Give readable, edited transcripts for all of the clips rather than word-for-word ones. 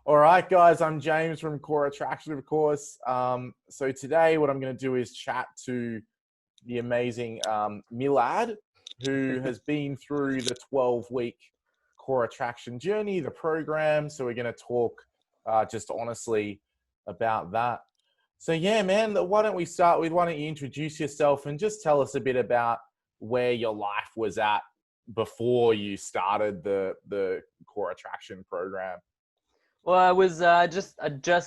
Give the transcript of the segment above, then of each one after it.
All right, guys, I'm James from Core Attraction, of course. So today what I'm going to do is chat to the amazing Milad, who has been through the 12-week Core Attraction journey, the program. So we're going to talk just honestly about that. So yeah, man, why don't we start with, why don't you introduce yourself and just tell us a bit about where your life was at before you started the Core Attraction program. Well, I just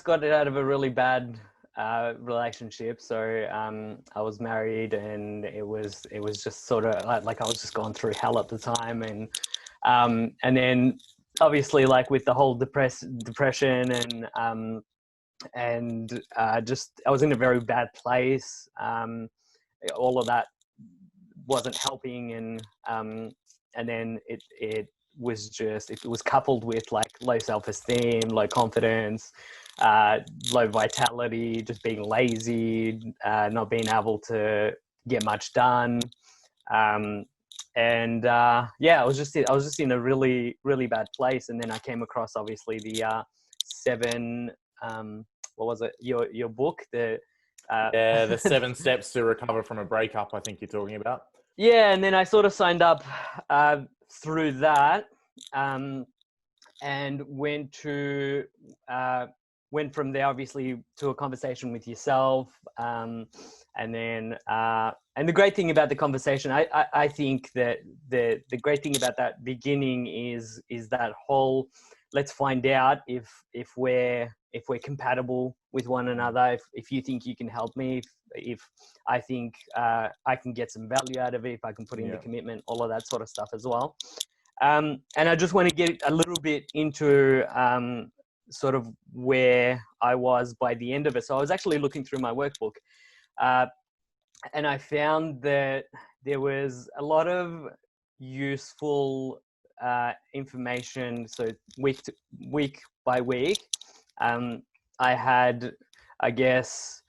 got it out of a really bad relationship. So I was married, and it was just sort of like I was just going through hell at the time, and then obviously like with the whole depression and just I was in a very bad place. All of that wasn't helping, and then it was coupled with like low self-esteem, low confidence, low vitality, just being lazy, not being able to get much done. Yeah, I was just in a really, really bad place. And then I came across obviously the seven, what was it? Your book, The 7 steps to recover from a breakup, I think you're talking about. Yeah, and then I sort of signed up through that, and went from there obviously to a conversation with yourself, and the great thing about the conversation, I think that the great thing about that beginning is that whole, let's find out if we're compatible with one another, if you think you can help me, if I think I can get some value out of it, if I can put in the commitment, all of that sort of stuff as well. And I just want to get a little bit into sort of where I was by the end of it. So I was actually looking through my workbook, and I found that there was a lot of useful information. So week by week, I had, I guess,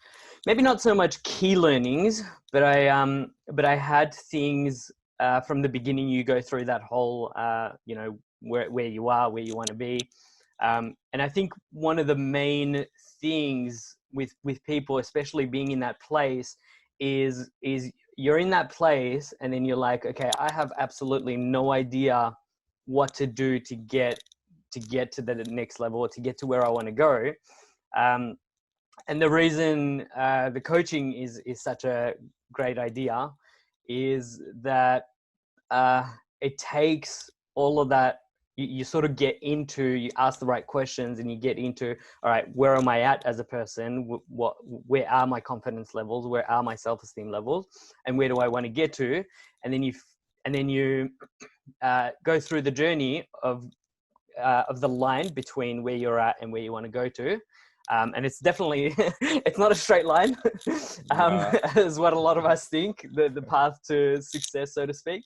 maybe not so much key learnings, but I had things from the beginning. You go through that whole, where you are, where you want to be. And I think one of the main things with people, especially being in that place, is you're in that place and then you're like, okay, I have absolutely no idea what to do to get to the next level, or to get to where I want to go. And the reason the coaching is such a great idea is that it takes all of that. You sort of get into, you ask the right questions and you get into, all right, where am I at as a person? Where are my confidence levels? Where are my self-esteem levels? And where do I want to get to? And then you go through the journey of the line between where you're at and where you want to go to. And it's definitely, it's not a straight line, is what a lot of us think, the path to success, so to speak.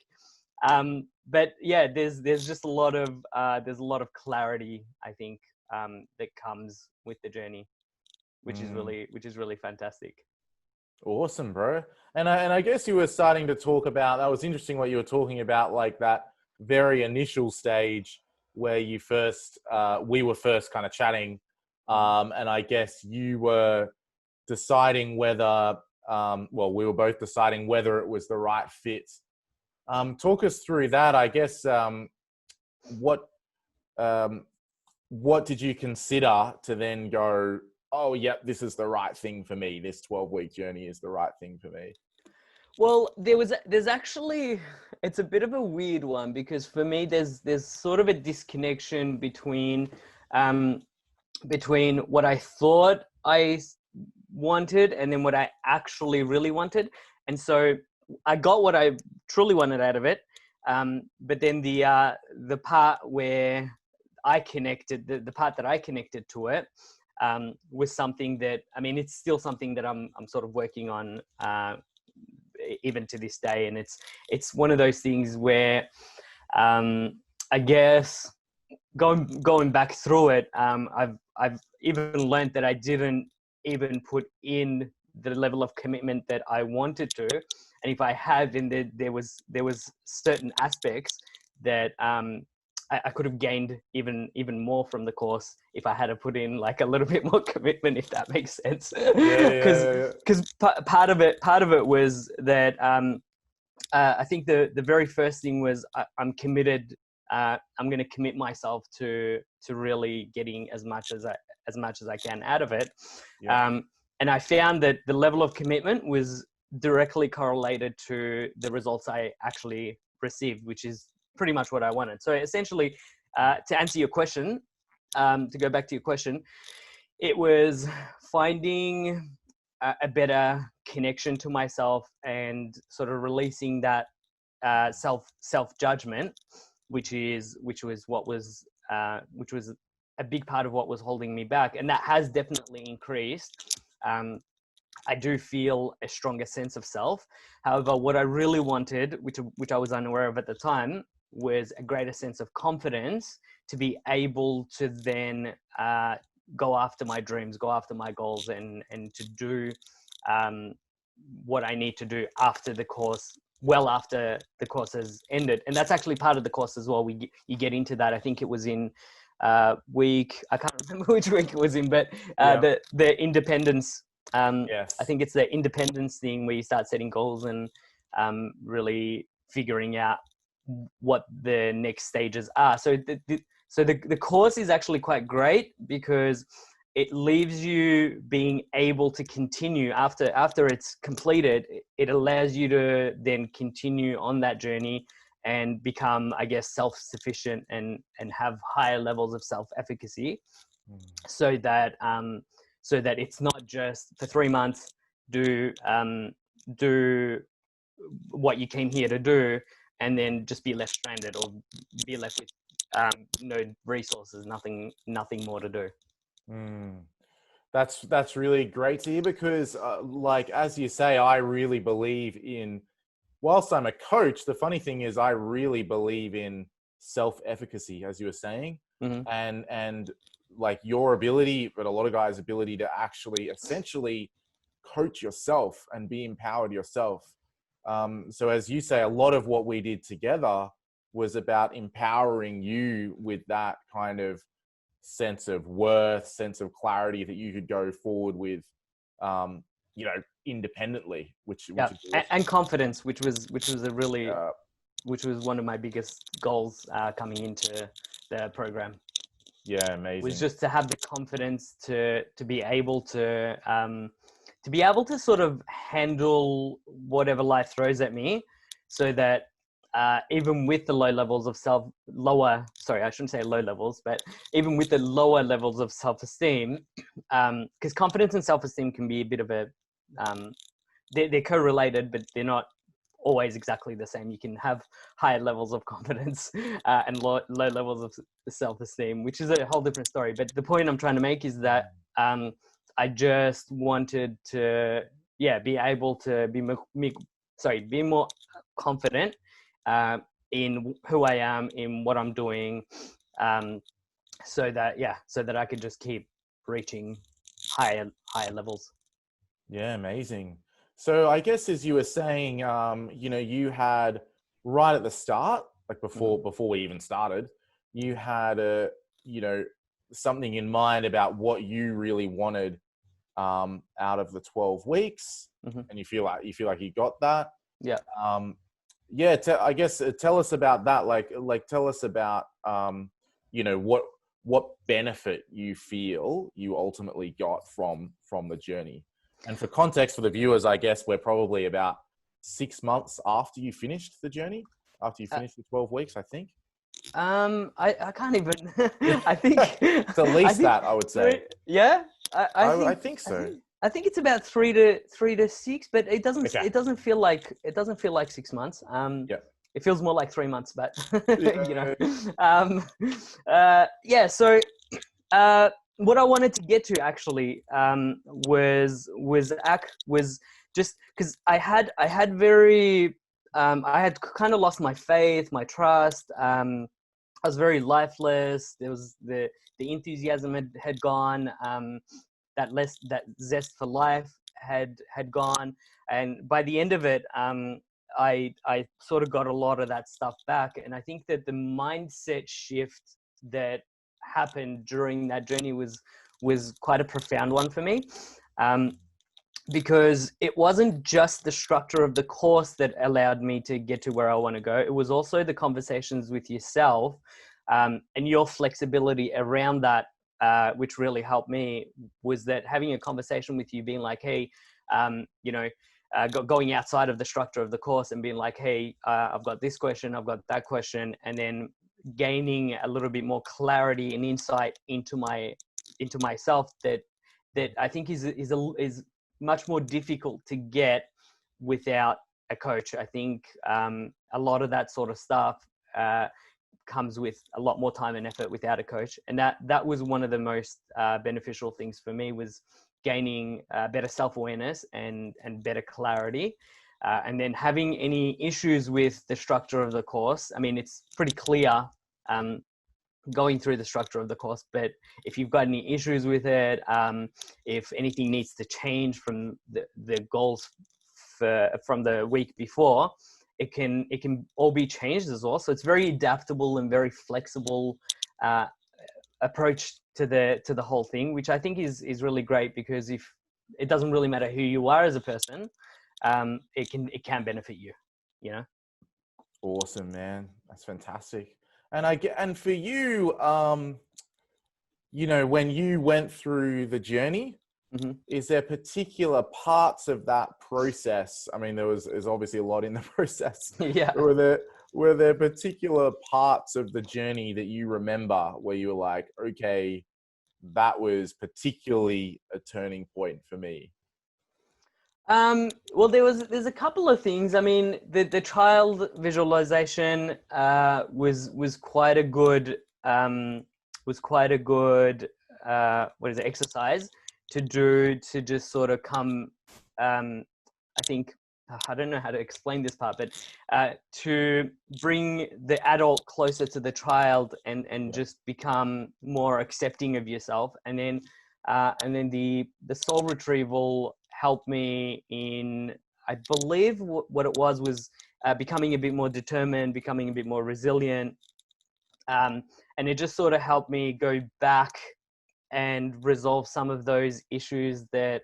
But yeah, there's just a lot of clarity, I think, that comes with the journey, which is really fantastic. Awesome, bro. And I guess you were starting to talk about, that was interesting what you were talking about, like that very initial stage where you we were first kind of chatting. And I guess you were deciding whether, we were both deciding whether it was the right fit. Talk us through that. I guess, what did you consider to then go, oh, yep, this is the right thing for me. This 12-week journey is the right thing for me. Well, there's actually, it's a bit of a weird one, because for me, there's sort of a disconnection between what I thought I wanted and then what I actually really wanted. And so I got what I truly wanted out of it. But then the part where I connected, the part that I connected to it, was something that, I mean, it's still something that I'm sort of working on, even to this day. And it's one of those things where, I guess going back through it, I've even learned that I didn't even put in the level of commitment that I wanted to. And if I had, then there was certain aspects that I could have gained even more from the course if I had to put in like a little bit more commitment, if that makes sense. Because part of it was that I think the very first thing was I'm committed. I'm going to commit myself to really getting as much as I can out of it. Yeah. And I found that the level of commitment was directly correlated to the results I actually received, which is pretty much what I wanted. So essentially, to answer your question, to go back to your question, it was finding a better connection to myself and sort of releasing that self judgment, which was a big part of what was holding me back, and that has definitely increased. I do feel a stronger sense of self. However, what I really wanted, which I was unaware of at the time, was a greater sense of confidence to be able to then go after my dreams, go after my goals, and to do what I need to do after the course, well after the course has ended. And that's actually part of the course as well. You get into that. I think it was in week, I can't remember which week it was in, but the independence. Yes. I think it's the independence thing where you start setting goals and really figuring out what the next stages are. So the course is actually quite great because it leaves you being able to continue after it's completed. It allows you to then continue on that journey and become, I guess, self-sufficient and have higher levels of self-efficacy, so that it's not just for 3 months do what you came here to do and then just be left stranded or be left with no resources, nothing more to do. That's really great to hear because, like, as you say, I really believe in, whilst I'm a coach, the funny thing is I really believe in self-efficacy, as you were saying, and like your ability, but a lot of guys' ability to actually essentially coach yourself and be empowered yourself. So as you say, a lot of what we did together was about empowering you with that kind of sense of worth, sense of clarity that you could go forward with, independently, which is awesome. And confidence, which was a really, which was one of my biggest goals coming into the program. Yeah, amazing. Was just to have the confidence to be able to sort of handle whatever life throws at me, so that even with the lower levels of self-esteem, because confidence and self-esteem can be a bit of a, they're correlated, but they're not always exactly the same. You can have higher levels of confidence and low levels of self-esteem, which is a whole different story. But the point I'm trying to make is that I just wanted to, be able to be more confident in who I am, in what I'm doing, so that I could just keep reaching higher levels. Yeah, amazing. So I guess as you were saying, you had right at the start, like before we even started, you had something in mind about what you really wanted out of the 12 weeks, and you feel like you got that. Yeah. I guess tell us about that. Like tell us about what benefit you feel you ultimately got from the journey. And for context for the viewers, I guess we're probably about 6 months after you finished the journey, after you finished the 12 weeks, I think. I can't even. I think it's at least that, I would say. Yeah, I think so. I think it's about 3 to 6, but it doesn't. Okay. It doesn't feel like 6 months. It feels more like 3 months, but So, what I wanted to get to actually was just because I had kind of lost my faith, my trust. I was very lifeless. There was the enthusiasm had gone. That zest for life had gone, and by the end of it, I sort of got a lot of that stuff back. And I think that the mindset shift that happened during that journey was quite a profound one for me. Because it wasn't just the structure of the course that allowed me to get to where I want to go. It was also the conversations with yourself, and your flexibility around that, which really helped me, was that having a conversation with you being like, hey, going outside of the structure of the course and being like, hey, I've got this question, I've got that question, and then gaining a little bit more clarity and insight into myself that I think is much more difficult to get without a coach. I think a lot of that sort of stuff comes with a lot more time and effort without a coach. And that was one of the most beneficial things for me, was gaining better self-awareness and better clarity. And then having any issues with the structure of the course. I mean, it's pretty clear going through the structure of the course, but if you've got any issues with it, if anything needs to change from the goals from the week before, it can all be changed as well. So it's very adaptable and very flexible approach to the whole thing, which I think is really great, because if it doesn't really matter who you are as a person, it can benefit you, you know. Awesome, man. That's fantastic. And for you, when you went through the journey, Mm-hmm. is there particular parts of that process? I mean, there's obviously a lot in the process. Yeah. Were there particular parts of the journey that you remember where you were like, okay, that was particularly a turning point for me? Well, there's a couple of things. I mean, the child visualization was quite a good exercise to do, to just sort of come. I think, I don't know how to explain this part, but to bring the adult closer to the child and just become more accepting of yourself. And then the soul retrieval helped me in, I believe what it was becoming a bit more determined, becoming a bit more resilient. And it just sort of helped me go back and resolve some of those issues that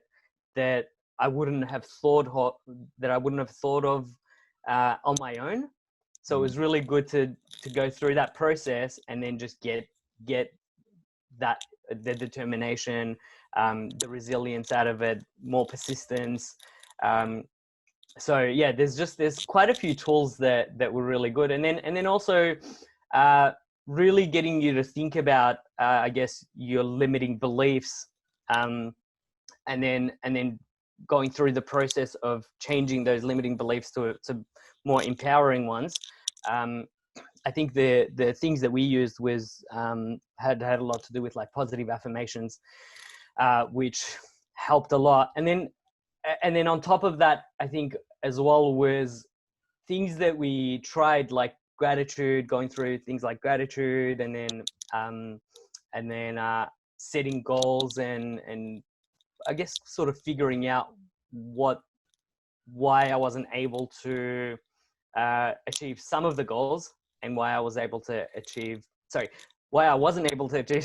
I wouldn't have thought of on my own. So it was really good to go through that process and then just get that, the determination, the resilience out of it, more persistence. So yeah, there's quite a few tools that were really good, and then also really getting you to think about, I guess, your limiting beliefs, and then going through the process of changing those limiting beliefs to more empowering ones. I think the things that we used was had a lot to do with like positive affirmations, which helped a lot. And then on top of that, I think as well was things that we tried, like gratitude, going through things like gratitude, and then setting goals, and I guess sort of figuring out why I wasn't able to achieve some of the goals, and why I wasn't able to achieve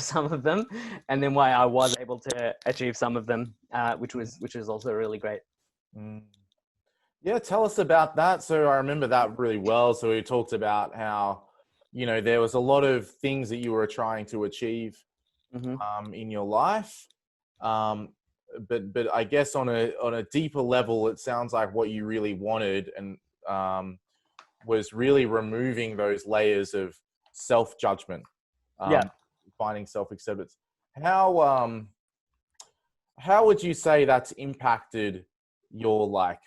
some of them, and then why I was able to achieve some of them, which was also really great. Yeah, tell us about that. So I remember that really well. So we talked about how, there was a lot of things that you were trying to achieve in your life. But I guess on a deeper level, it sounds like what you really wanted and was really removing those layers of self-judgment, finding self-acceptance. How would you say that's impacted your like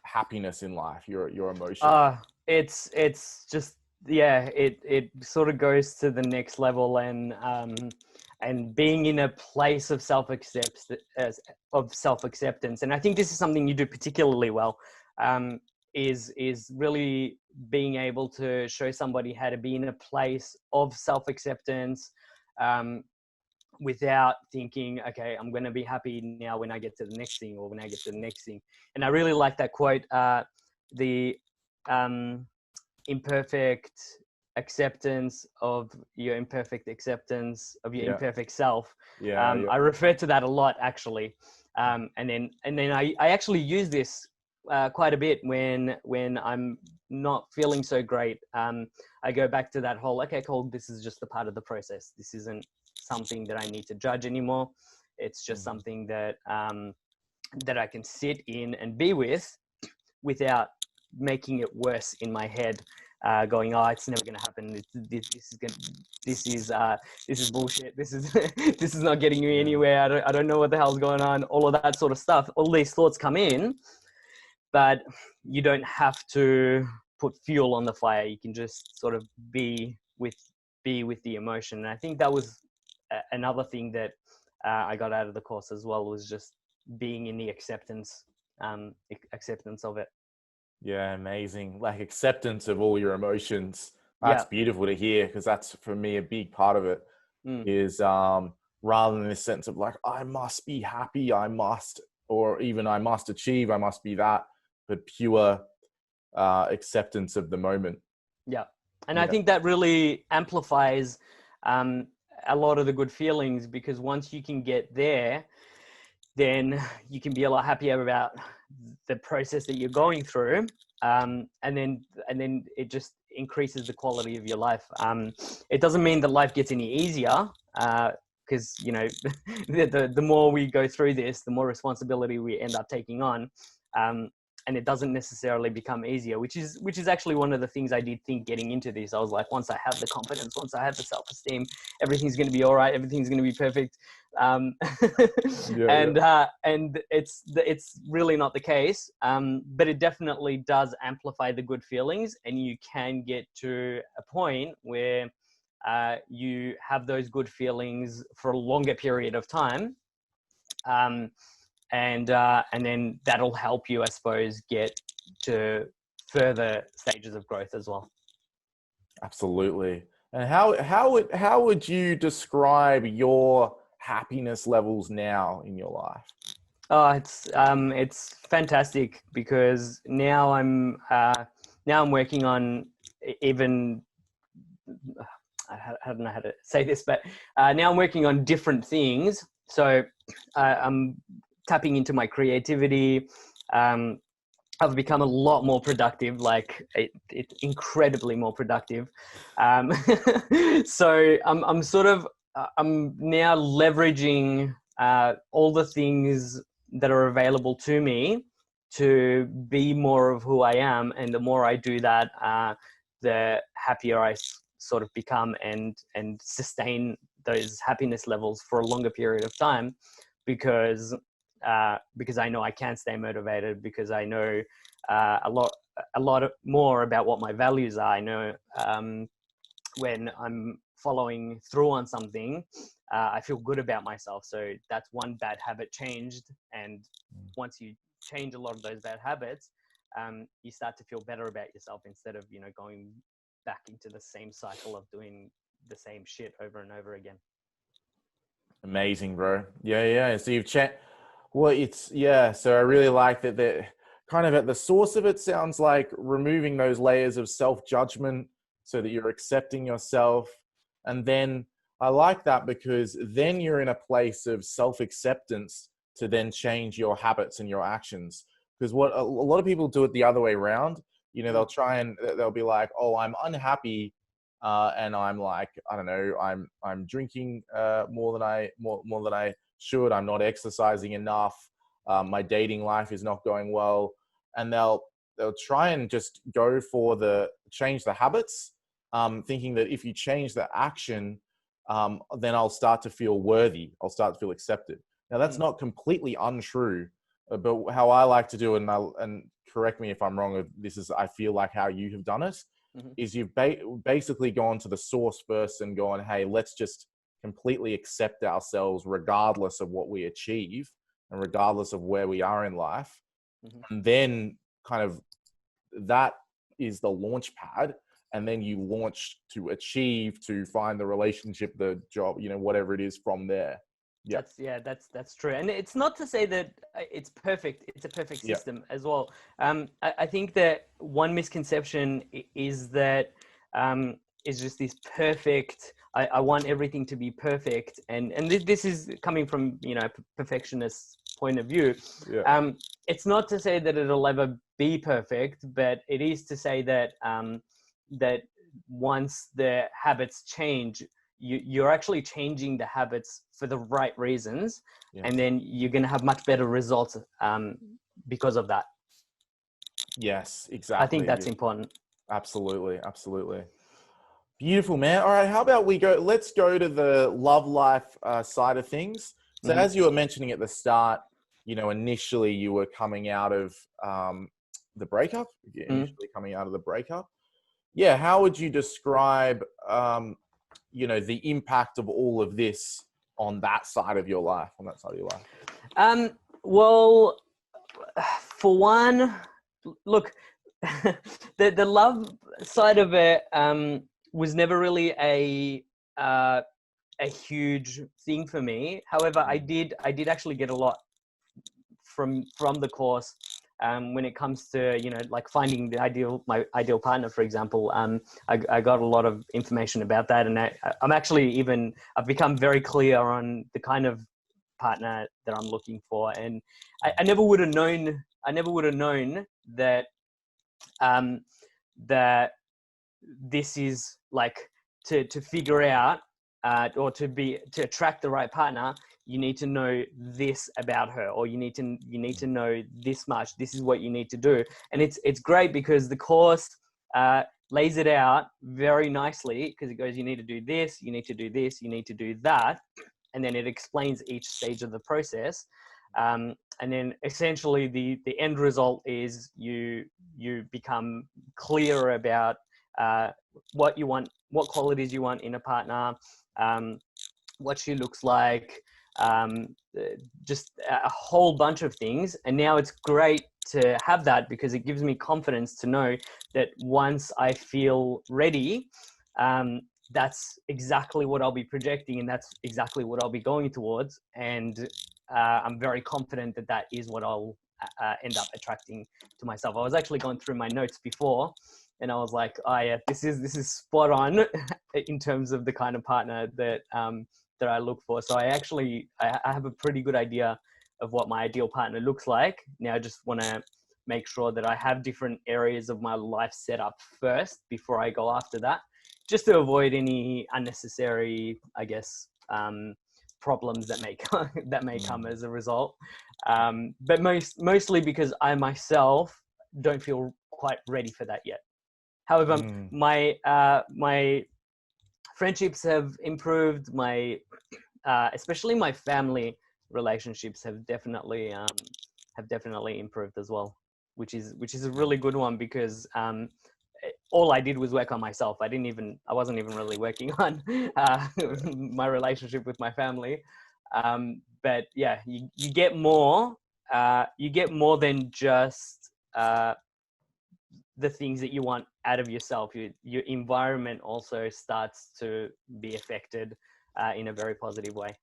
happiness in life, your emotions? It's just, yeah, it sort of goes to the next level, and being in a place of self-acceptance. And I think this is something you do particularly well, is really being able to show somebody how to be in a place of self-acceptance, without thinking, okay, I'm going to be happy now when I get to the next thing, or when I get to the next thing. And I really like that quote. imperfect acceptance of your imperfect acceptance of your Yeah. imperfect self. Yeah. Yeah. I refer to that a lot, actually. And then I actually use this quite a bit when I'm not feeling so great. I go back to that whole, okay, cool, this is just a part of the process. This isn't something that I need to judge anymore. It's just something that that I can sit in and be with without making it worse in my head, going, oh, it's never going to happen. This is bullshit. This is this is not getting me anywhere. I don't know what the hell's going on. All of that sort of stuff. All these thoughts come in, but you don't have to put fuel on the fire. You can just sort of be with the emotion. And I think that was another thing that I got out of the course as well, was just being in the acceptance of it. Yeah, amazing. Like acceptance of all your emotions. That's Yeah. beautiful to hear, because that's for me a big part of it is rather than this sense of like, I must be happy, I must, or even I must achieve, I must be that, but pure acceptance of the moment. Yeah. And I think that really amplifies a lot of the good feelings, because once you can get there, then you can be a lot happier about the process that you're going through. And then it just increases the quality of your life. It doesn't mean that life gets any easier, because, you know, the more we go through this, the more responsibility we end up taking on. And it doesn't necessarily become easier, which is actually one of the things I did think getting into this. I was like, once I have the confidence, once I have the self-esteem, everything's going to be all right. Everything's going to be perfect. And it's really not the case. But it definitely does amplify the good feelings, and you can get to a point where you have those good feelings for a longer period of time. And then that'll help you, I suppose, get to further stages of growth as well. Absolutely. And how would you describe your happiness levels now in your life? Oh, it's fantastic, because now I'm working on even, I don't know how to say this, but now I'm working on different things. So I'm tapping into my creativity. I've become a lot more productive, like it's incredibly more productive. So I'm sort of, I'm now leveraging all the things that are available to me to be more of who I am. And the more I do that, the happier I sort of become, and sustain those happiness levels for a longer period of time, because I know I can stay motivated, because I know a lot more about what my values are. I know when I'm following through on something, I feel good about myself. So that's one bad habit changed. And once you change a lot of those bad habits, you start to feel better about yourself, instead of, you know, going back into the same cycle of doing the same shit over and over again. Amazing, bro. Yeah. So you've checked. Well, so I really like that. That kind of at the source of it sounds like removing those layers of self-judgment, so that you're accepting yourself. And then I like that, because then you're in a place of self-acceptance to then change your habits and your actions. Because what a lot of people do it the other way around. You know, they'll be like, oh, I'm unhappy. And I'm like, I don't know, I'm drinking more than I should. I'm not exercising enough. My dating life is not going well, and they'll try and just go for change the habits, thinking that if you change the action, then I'll start to feel worthy. I'll start to feel accepted. Now that's not completely untrue, but how I like to do it, and correct me if I'm wrong, I feel like how you have done it. Is you've basically gone to the source first and gone, hey, let's just completely accept ourselves regardless of what we achieve and regardless of where we are in life. And then kind of that is the launch pad. And then you launch to achieve, to find the relationship, the job, you know, whatever it is from there. Yeah. That's true. And it's not to say that it's perfect. It's a perfect Yeah. system as well. I think that one misconception is that is just this perfect. I want everything to be perfect, and this is coming from a perfectionist point of view. Yeah. It's not to say that it'll ever be perfect, but it is to say that that once the habits change, you're actually changing the habits for the right reasons, and then you're going to have much better results because of that. Yes, exactly. I think that's important. Absolutely. Beautiful, man. All right, how about let's go to the love life side of things. So as you were mentioning at the start, initially you were coming out of the breakup, Yeah. How would you describe, the impact of all of this on that side of your life, Well, for one, look, the love side of it was never really a huge thing for me. However, I did actually get a lot from the course when it comes to like finding my ideal partner, for example. I got a lot of information about that, and I've become very clear on the kind of partner that I'm looking for, and I never would have known that that this is like to figure out or to attract the right partner. You need to know this about her, or you need to know this much. This is what you need to do, and it's great because the course lays it out very nicely, because it goes, you need to do this, you need to do this, you need to do that, and then it explains each stage of the process. And then essentially the end result is you become clearer about what you want, what qualities you want in a partner, what she looks like, just a whole bunch of things. And now it's great to have that, because it gives me confidence to know that once I feel ready, that's exactly what I'll be projecting, and that's exactly what I'll be going towards. And I'm very confident that is what I'll end up attracting to myself. I was actually going through my notes before, and I was like, oh yeah, this is spot on in terms of the kind of partner that I look for. So I have a pretty good idea of what my ideal partner looks like. Now I just want to make sure that I have different areas of my life set up first before I go after that, just to avoid any unnecessary, I guess, problems that may come as a result. But mostly because I myself don't feel quite ready for that yet. However, my friendships have improved. Especially my family relationships have definitely improved as well, which is a really good one, because all I did was work on myself. I wasn't even really working on my relationship with my family. But yeah, you get more than just the things that you want out of yourself. Your environment also starts to be affected in a very positive way.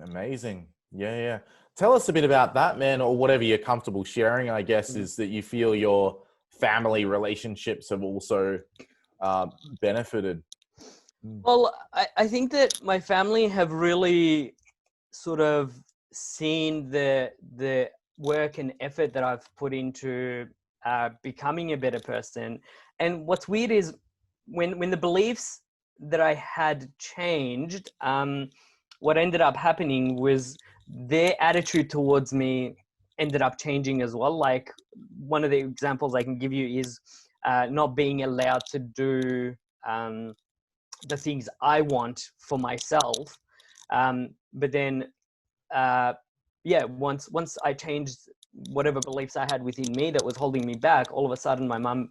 Amazing. Yeah. Tell us a bit about that, man, or whatever you're comfortable sharing, I guess, is that you feel your family relationships have also benefited. Well, I think that my family have really sort of seen the work and effort that I've put into becoming a better person. And what's weird is when the beliefs that I had changed, what ended up happening was their attitude towards me ended up changing as well. Like, one of the examples I can give you is not being allowed to do the things I want for myself. But then, once I changed whatever beliefs I had within me that was holding me back, all of a sudden my mum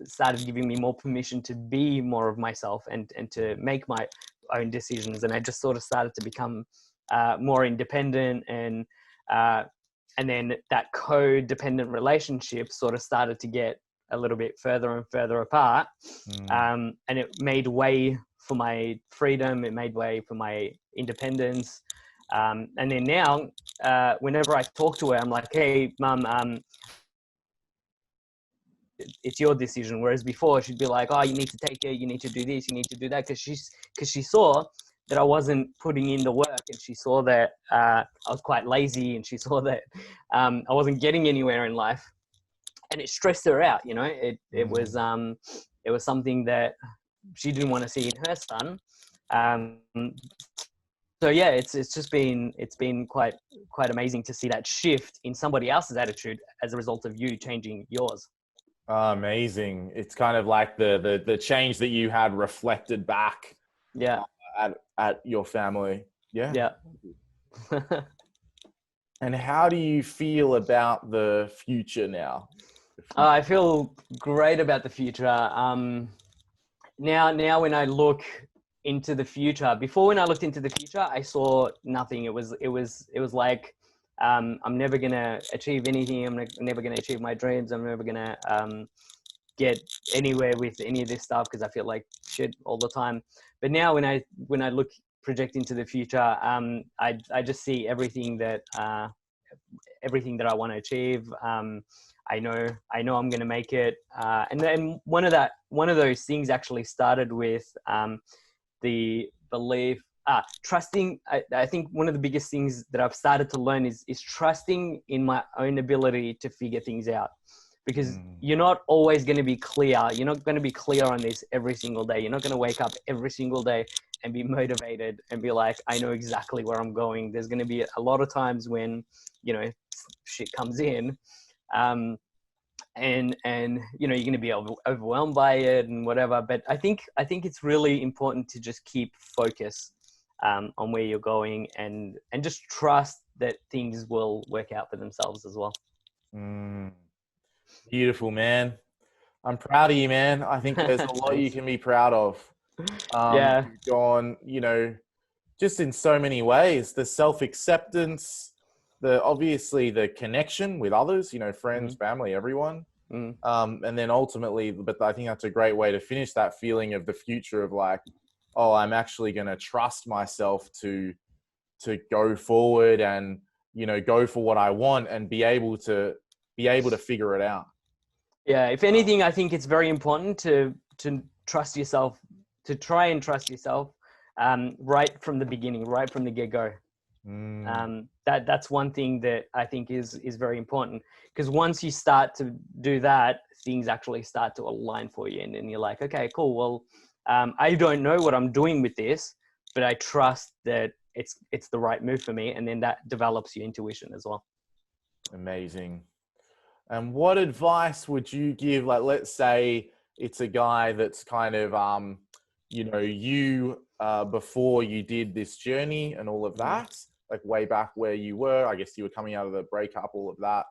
started giving me more permission to be more of myself and to make my own decisions. And I just sort of started to become more independent, and then that codependent relationship sort of started to get a little bit further and further apart. And it made way for my freedom. It made way for my independence. And then now, whenever I talk to her, I'm like, hey, mum, it's your decision. Whereas before she'd be like, oh, you need to take it, you need to do this, you need to do that. Because she saw that I wasn't putting in the work, and she saw that I was quite lazy, and she saw that I wasn't getting anywhere in life, and it stressed her out. You know, it was something that she didn't want to see in her son. So yeah, it's been quite amazing to see that shift in somebody else's attitude as a result of you changing yours. Amazing. It's kind of like the change that you had reflected back Yeah. At your family. Yeah. Yeah. And how do you feel about the future now? I feel great about the future. Now when I look into the future, before when I looked into the future, I saw nothing. It was like, I'm never going to achieve anything. I'm never going to achieve my dreams. I'm never going to get anywhere with any of this stuff, because I feel like shit all the time. But now when I project into the future, I just see everything that I want to achieve. I know I'm going to make it. And then one of those things actually started with the belief, trusting. I think one of the biggest things that I've started to learn is trusting in my own ability to figure things out. Because you're not always going to be clear. You're not going to be clear on this every single day. You're not going to wake up every single day and be motivated and be like, I know exactly where I'm going. There's going to be a lot of times when, you know, shit comes in, and you know, you're going to be overwhelmed by it and whatever. But I think it's really important to just keep focus on where you're going, and just trust that things will work out for themselves as well. Beautiful, man. I'm proud of you, man. I think there's a lot you can be proud of. Yeah. You've gone, you know, just in so many ways. The self-acceptance, obviously the connection with others, you know, friends, family, everyone. And then ultimately, but I think that's a great way to finish that feeling of the future of like, oh, I'm actually going to trust myself to go forward and, you know, go for what I want and be able to figure it out. Yeah. If anything, I think it's very important to trust yourself, to try and trust yourself right from the beginning, right from the get-go. That's one thing that I think is very important, because once you start to do that, things actually start to align for you, and then you're like, okay, cool. Well, I don't know what I'm doing with this, but I trust that it's the right move for me, and then that develops your intuition as well. Amazing. And what advice would you give? Like, let's say it's a guy that's kind of, you know, you before you did this journey and all of that, like way back where you were. I guess you were coming out of the breakup, all of that.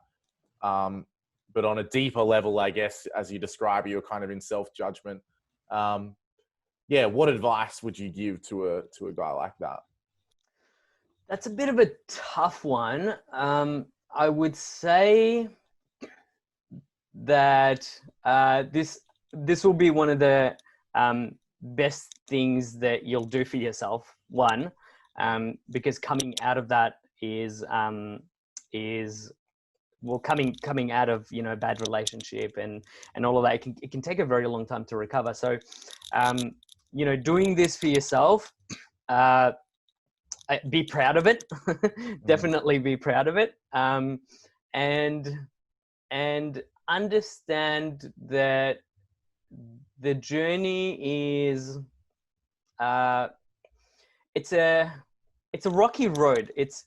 But on a deeper level, I guess, as you describe, you're kind of in self-judgment. Yeah, what advice would you give to a guy like that? That's a bit of a tough one. I would say that this will be one of the best things that you'll do for yourself. One, because coming out of that is well, coming out of, you know, a bad relationship and all of that, it can take a very long time to recover. So, you know, doing this for yourself, be proud of it. Definitely be proud of it, and understand that the journey is it's a rocky road. It's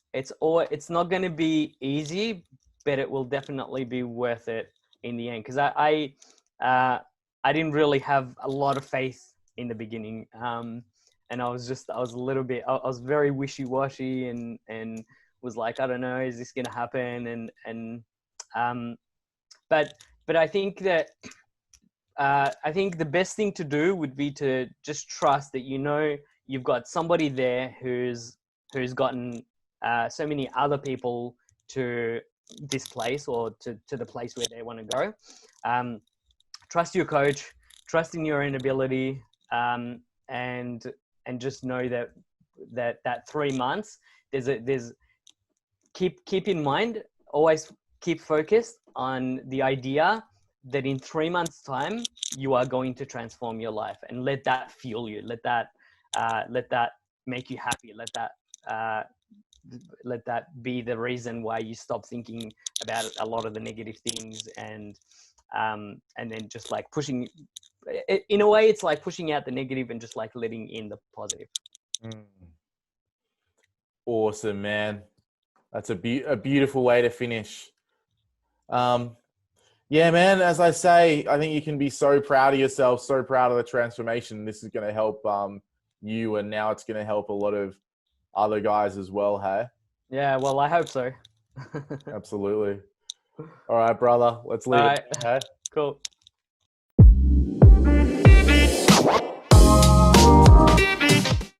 not going to be easy, but it will definitely be worth it in the end. Because I didn't really have a lot of faith in the beginning, and I was a little bit, I was very wishy-washy and was like, I don't know, is this going to happen? But I think that I think the best thing to do would be to just trust that, you know, you've got somebody there who's gotten so many other people to this place, or to the place where they want to go. Trust your coach, trust in your own ability, and and just know that 3 months, there's keep in mind, always keep focused on the idea that in 3 months time you are going to transform your life, and let that fuel you, let that make you happy, let that be the reason why you stop thinking about a lot of the negative things, and then just like pushing, in a way it's like pushing out the negative and just like letting in the positive. Awesome, man. That's a beautiful way to finish. Yeah, man, as I say, I think you can be so proud of yourself, so proud of the transformation. This is going to help you, and now it's going to help a lot of other guys as well, hey? Yeah, well, I hope so. Absolutely. All right, brother, let's leave it there, hey? Cool.